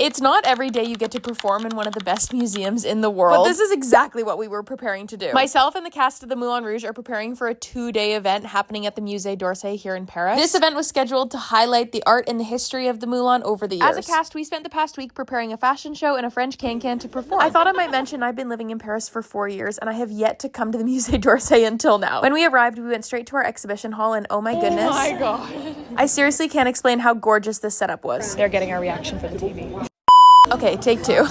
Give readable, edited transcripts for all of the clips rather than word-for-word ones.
It's not every day you get to perform in one of the best museums in the world, but this is exactly what we were preparing to do. Myself and the cast of the Moulin Rouge are preparing for a 2-day event happening at the Musée d'Orsay here in Paris. This event was scheduled to highlight the art and the history of the Moulin over the years. As a cast, we spent the past week preparing a fashion show and a French can-can to perform. I thought I might mention I've been living in Paris for 4 years, and I have yet to come to the Musée d'Orsay until now. When we arrived, we went straight to our exhibition hall, and oh my goodness. Oh my god. I seriously can't explain how gorgeous this setup was. They're getting our reaction for the TV. Okay, take 2.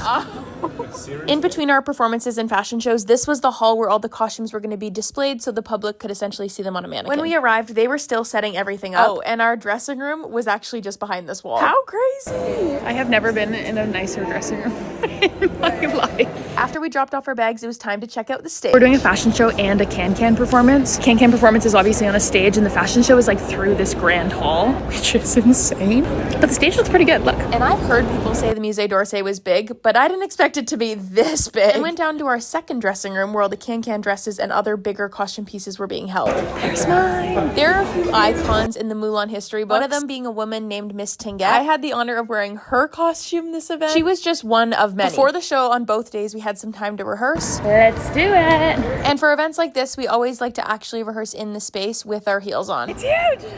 In between our performances and fashion shows, this was the hall where all the costumes were going to be displayed so the public could essentially see them on a mannequin. When we arrived, they were still setting everything up. Oh, and our dressing room was actually just behind this wall. How crazy! I have never been in a nicer dressing room in my life. After we dropped off our bags, it was time to check out the stage. We're doing a fashion show and a can-can performance. Can-can performance is obviously on a stage, and the fashion show is like through this grand hall, which is insane. But the stage looks pretty good, look. And I've heard people say the Musée d'Orsay was big, but I didn't expect it to be this big. And went down to our second dressing room where all the can-can dresses and other bigger costume pieces were being held. There's mine. There are a few icons in the Moulin history books. One of them being a woman named Miss Tinguette. I had the honor of wearing her costume this event. She was just one of many. Before the show on both days, we had some time to rehearse. Let's do it. And for events like this, we always like to actually rehearse in the space with our heels on. It's huge.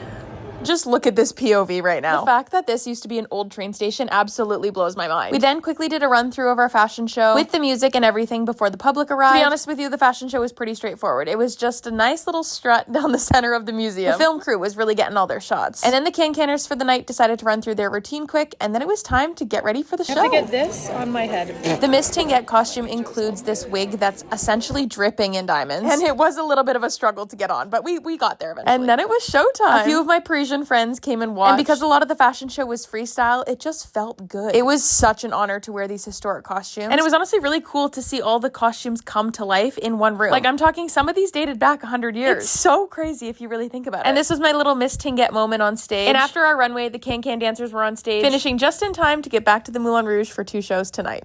Just look at this POV right now. The fact that this used to be an old train station absolutely blows my mind. We then quickly did a run through of our fashion show with the music and everything before the public arrived. To be honest with you, the fashion show was pretty straightforward. It was just a nice little strut down the center of the museum. The film crew was really getting all their shots. And then the can-canners for the night decided to run through their routine quick, and then it was time to get ready for the show. I have to get this on my head. The Miss Tinguette costume includes this wig that's essentially dripping in diamonds. And it was a little bit of a struggle to get on, but we got there eventually. And then it was showtime. A few of my Parisian friends came and watched. And because a lot of the fashion show was freestyle, it just felt good. It was such an honor to wear these historic costumes. And it was honestly really cool to see all the costumes come to life in one room. Like, I'm talking, some of these dated back 100 years. It's so crazy if you really think about it. And this was my little Miss Tinguette moment on stage. And after our runway, the can-can dancers were on stage, finishing just in time to get back to the Moulin Rouge for 2 shows tonight.